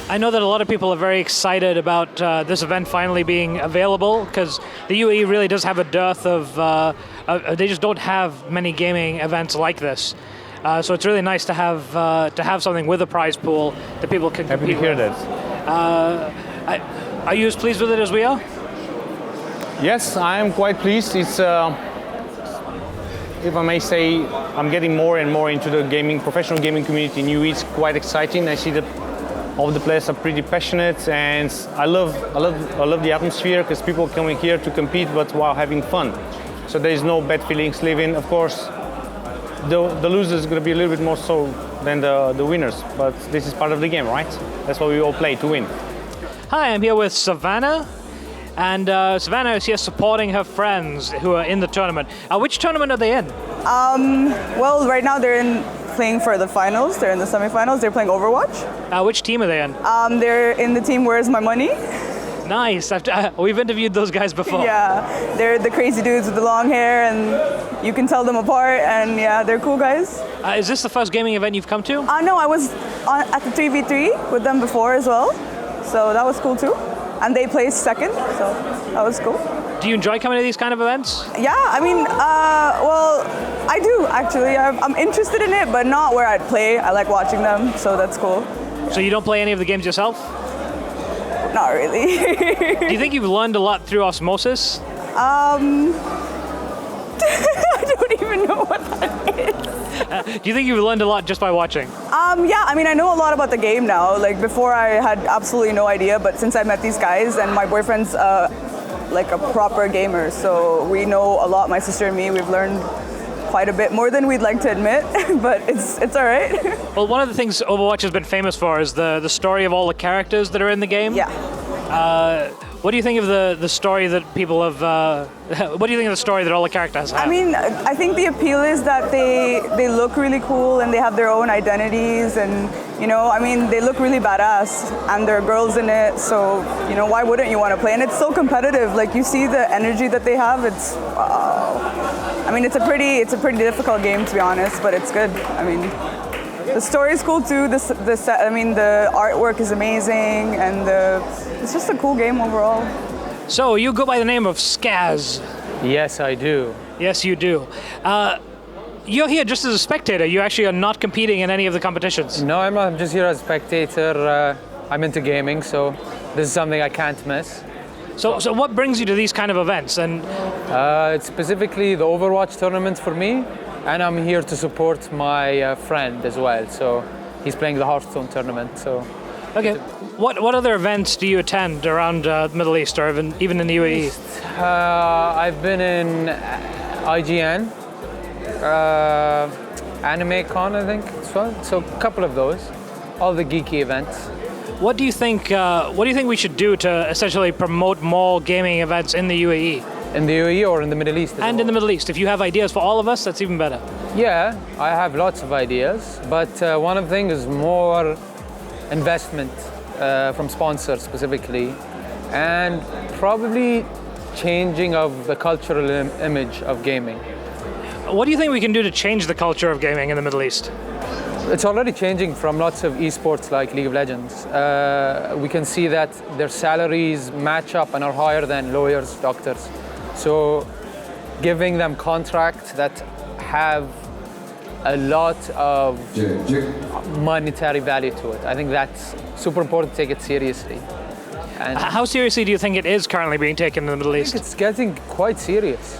I know that a lot of people are very excited about this event finally being available because the UAE really does have a dearth of, they just don't have many gaming events like this. So it's really nice to have something with a prize pool that people can compete with. Happy to hear that. Are you as pleased with it as we are? Yes, I am quite pleased. It's, if I may say, I'm getting more and more into the professional gaming community in UAE. It's quite exciting. I see that all the players are pretty passionate, and I love the atmosphere because people are coming here to compete, but while having fun. So there is no bad feelings living. Of course, the losers are going to be a little bit more so than the winners, but this is part of the game, right? That's what we all play, to win. Hi, I'm here with Savannah. And Savannah is here supporting her friends who are in the tournament. Which tournament are they in? Well, right now they're playing for the finals. They're in the semifinals. They're playing Overwatch. Which team are they in? They're in the team Where's My Money? Nice. We've interviewed those guys before. Yeah, they're the crazy dudes with the long hair, and you can tell them apart. And yeah, they're cool guys. Is this the first gaming event you've come to? No, I was at the 3v3 with them before as well. So that was cool too. And they placed second, so that was cool. Do you enjoy coming to these kind of events? Yeah, I mean, well, I do actually. I'm interested in it, but not where I'd play. I like watching them, so that's cool. So you don't play any of the games yourself? Not really. Do you think you've learned a lot through osmosis? I don't even know what that is. Do you think you've learned a lot just by watching? Yeah, I mean, I know a lot about the game now. Like before I had absolutely no idea, but since I met these guys and my boyfriend's like a proper gamer, so we know a lot, my sister and me, we've learned quite a bit, more than we'd like to admit, but it's all right. Well, one of the things Overwatch has been famous for is the story of all the characters that are in the game. Yeah. What do you think of the story that people have? What do you think of the story that all the characters have? I mean, I think the appeal is that they look really cool and they have their own identities, and you know, I mean, they look really badass, and there are girls in it, so you know, why wouldn't you want to play? And it's so competitive. Like you see the energy that they have. It's wow. I mean, it's a pretty difficult game, to be honest, but it's good. I mean, the story's cool too. I mean, the artwork is amazing, and it's just a cool game overall. So you go by the name of Skaz. Yes, I do. Yes, you do. You're here just as a spectator. You actually are not competing in any of the competitions. No, I'm not. I'm just here as a spectator. I'm into gaming, so this is something I can't miss. So what brings you to these kind of events? And it's specifically the Overwatch tournament for me, and I'm here to support my friend as well. So he's playing the Hearthstone tournament. So okay, what other events do you attend around the Middle East or even in the UAE? I've been in IGN, AnimeCon, I think as well. So a couple of those, all the geeky events. What do you think we should do to essentially promote more gaming events in the UAE? In the UAE or in the Middle East? And in the Middle East. If you have ideas for all of us, that's even better. Yeah, I have lots of ideas, but one of the things is more investment from sponsors specifically, and probably changing of the cultural image of gaming. What do you think we can do to change the culture of gaming in the Middle East? It's already changing from lots of eSports like League of Legends. We can see that their salaries match up and are higher than lawyers, doctors. So giving them contracts that have a lot of monetary value to it. I think that's super important to take it seriously. And how seriously do you think it is currently being taken in the Middle East? I think it's getting quite serious.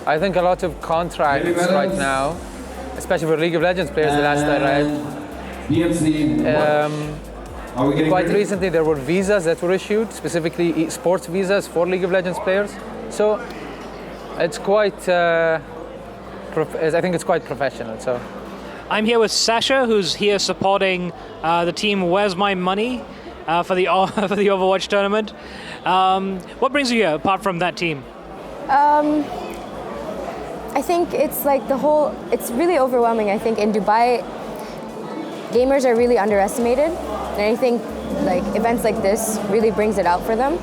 I think a lot of contracts right now, especially for League of Legends players, the last I read, quite recently there were visas that were issued, specifically sports visas for League of Legends players. So it's quite, I think it's quite professional. So I'm here with Sascha, who's here supporting the team Where's My Money for the Overwatch tournament. What brings you here apart from that team? I think it's like it's really overwhelming. I think in Dubai, gamers are really underestimated. And I think like events like this really brings it out for them.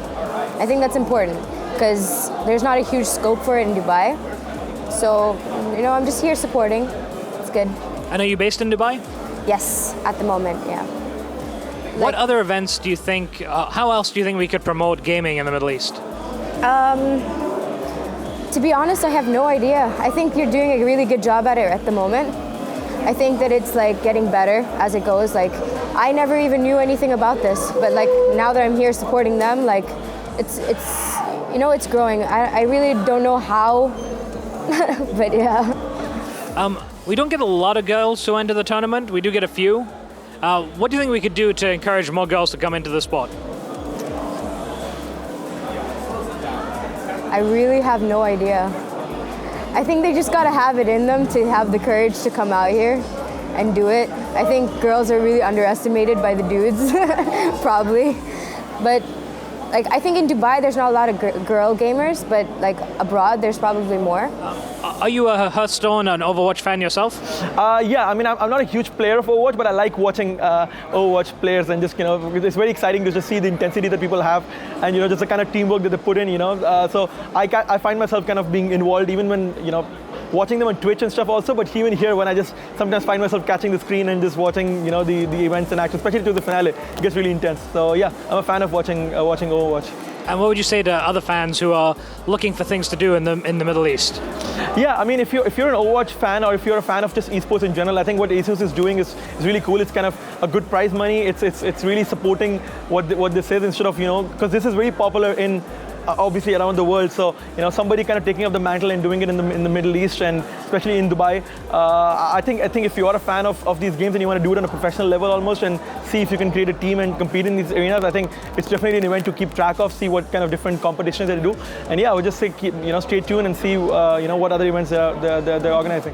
I think that's important because there's not a huge scope for it in Dubai. So, you know, I'm just here supporting. It's good. And are you based in Dubai? Yes, at the moment, yeah. What other events do you think, how else do you think we could promote gaming in the Middle East? To be honest, I have no idea. I think you're doing a really good job at it at the moment. I think that it's like getting better as it goes. Like, I never even knew anything about this, but like now that I'm here supporting them, like it's you know, it's growing. I really don't know how, but yeah. We don't get a lot of girls who enter the tournament. We do get a few. What do you think we could do to encourage more girls to come into the sport? I really have no idea. I think they just gotta have it in them to have the courage to come out here and do it. I think girls are really underestimated by the dudes, probably. But like, I think in Dubai there's not a lot of girl gamers, but like abroad there's probably more. Are you a Hearthstone and Overwatch fan yourself? Yeah, I mean, I'm not a huge player of Overwatch, but I like watching Overwatch players, and just, you know, it's very exciting to just see the intensity that people have, and, you know, just the kind of teamwork that they put in, you know. So I find myself kind of being involved even when, you know, watching them on Twitch and stuff also, but even here when I just sometimes find myself catching the screen and just watching, you know, the events and action, especially to the finale, it gets really intense. So yeah, I'm a fan of watching Overwatch. And what would you say to other fans who are looking for things to do in the Middle East? Yeah, I mean, if you're an Overwatch fan, or if you're a fan of just esports in general, I think what ASUS is doing is really cool. It's kind of a good prize money. It's really supporting what this is, instead of, you know, because this is very popular in obviously around the world. So, you know, somebody kind of taking up the mantle and doing it in the Middle East, and especially in Dubai. I think if you are a fan of these games and you want to do it on a professional level almost, and see if you can create a team and compete in these arenas, I think it's definitely an event to keep track of, see what kind of different competitions they do. And yeah, I would just say, stay tuned and see, what other events they're organizing.